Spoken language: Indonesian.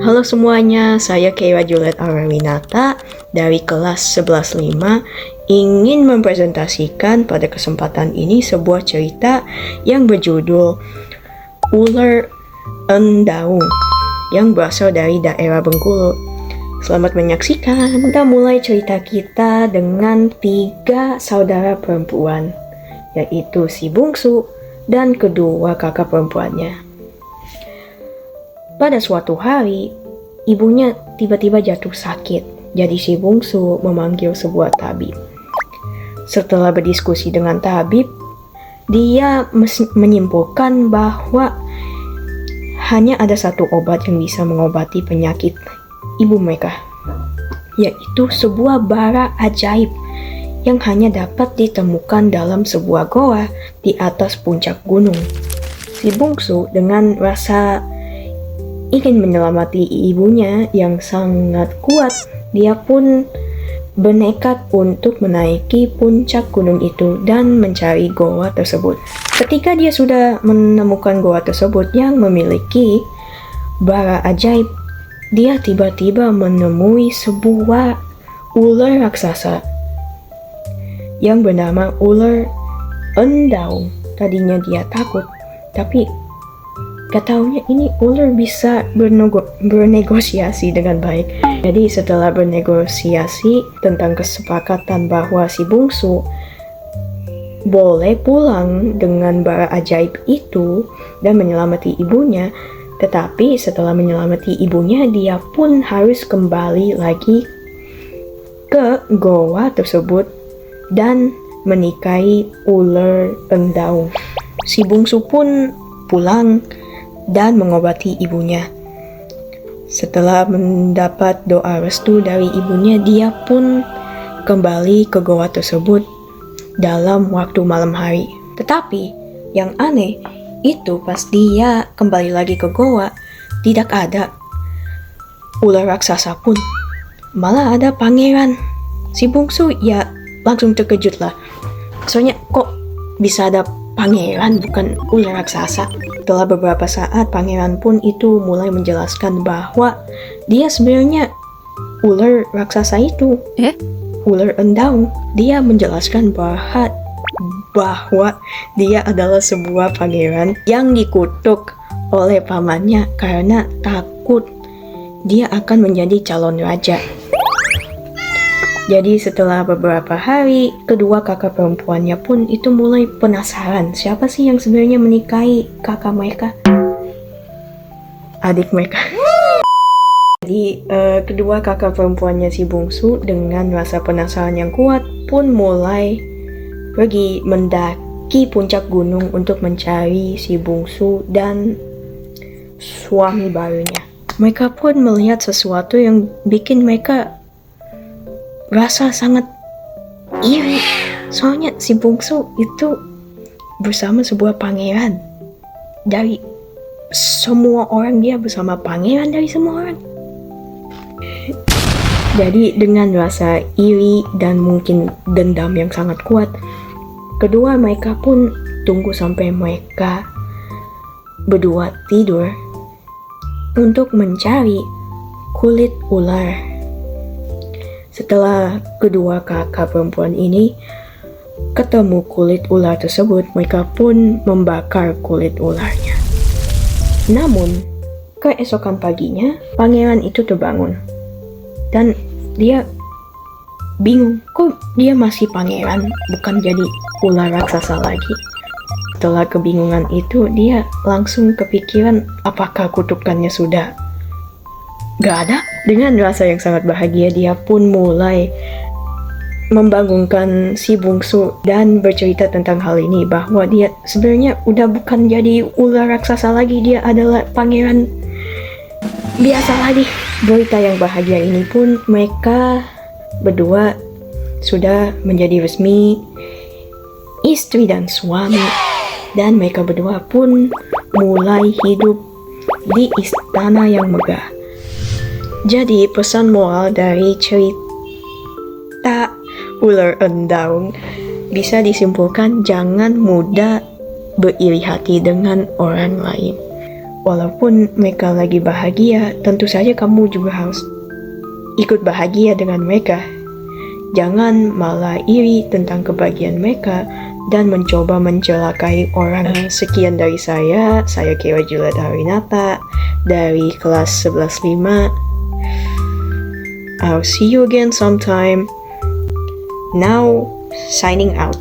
Halo semuanya, saya Keira Juliet Arawinata dari kelas 11.5 ingin mempresentasikan pada kesempatan ini sebuah cerita yang berjudul Ular Endaung yang berasal dari daerah Bengkulu. Selamat menyaksikan. Kita mulai cerita kita dengan 3 saudara perempuan, yaitu si bungsu dan kedua kakak perempuannya. Pada suatu hari, ibunya tiba-tiba jatuh sakit, jadi si bungsu memanggil sebuah tabib. Setelah berdiskusi dengan tabib, dia menyimpulkan bahwa hanya ada satu obat yang bisa mengobati penyakit ibu mereka, yaitu sebuah bara ajaib yang hanya dapat ditemukan dalam sebuah goa di atas puncak gunung. Si bungsu dengan rasa ingin menyelamati ibunya yang sangat kuat, dia pun bernekat untuk menaiki puncak gunung itu dan mencari goa tersebut. Ketika dia sudah menemukan goa tersebut yang memiliki bara ajaib, dia tiba-tiba menemui sebuah ular raksasa yang bernama Ular Endaung. Tadinya dia takut, tapi gak taunya ini ular bisa bernegosiasi dengan baik. Jadi setelah bernegosiasi tentang kesepakatan bahwa si bungsu boleh pulang dengan bara ajaib itu dan menyelamati ibunya, tetapi setelah menyelamati ibunya dia pun harus kembali lagi ke goa tersebut dan menikahi ular endaung. Si bungsu pun pulang dan mengobati ibunya. Setelah mendapat doa restu dari ibunya, dia pun kembali ke goa tersebut dalam waktu malam hari. Tetapi yang aneh itu pas dia kembali lagi ke goa, tidak ada ular raksasa pun, malah ada pangeran. Si bungsu ya langsung terkejut lah, soalnya kok bisa ada pangeran bukan ular raksasa. Setelah beberapa saat, pangeran pun itu mulai menjelaskan bahwa dia sebenarnya ular raksasa itu, ular endaung. Dia menjelaskan bahwa dia adalah sebuah pangeran yang dikutuk oleh pamannya karena takut dia akan menjadi calon raja. Jadi setelah beberapa hari, kedua kakak perempuannya pun itu mulai penasaran siapa sih yang sebenarnya menikahi kakak mereka, adik mereka. Jadi kedua kakak perempuannya si bungsu dengan rasa penasaran yang kuat pun mulai pergi mendaki puncak gunung untuk mencari si bungsu dan suami barunya. Mereka pun melihat sesuatu yang bikin mereka rasa sangat iri, soalnya si bungsu itu bersama sebuah pangeran. Dari semua orang dia bersama pangeran dari semua orang. Jadi dengan rasa iri dan mungkin dendam yang sangat kuat, kedua mereka pun tunggu sampai mereka berdua tidur untuk mencari kulit ular. Setelah kedua kakak perempuan ini ketemu kulit ular tersebut, mereka pun membakar kulit ularnya. Namun, keesokan paginya, pangeran itu terbangun. Dan dia bingung, kok dia masih pangeran, bukan jadi ular raksasa lagi. Setelah kebingungan itu, dia langsung kepikiran apakah kutukannya sudah gak ada. Dengan rasa yang sangat bahagia, dia pun mulai membangunkan si bungsu dan bercerita tentang hal ini, bahwa dia sebenarnya udah bukan jadi ular raksasa lagi, dia adalah pangeran biasa lagi. Berita yang bahagia ini pun mereka berdua sudah menjadi resmi istri dan suami, dan mereka berdua pun mulai hidup di istana yang megah. Jadi pesan moral dari cerita Ular Endaung bisa disimpulkan jangan mudah beriri hati dengan orang lain. Walaupun mereka lagi bahagia, tentu saja kamu juga harus ikut bahagia dengan mereka. Jangan malah iri tentang kebahagiaan mereka dan mencoba mencelakai orang. Sekian dari saya Kira Juliet Harinata dari kelas 11.5. I'll see you again sometime. Now, signing out.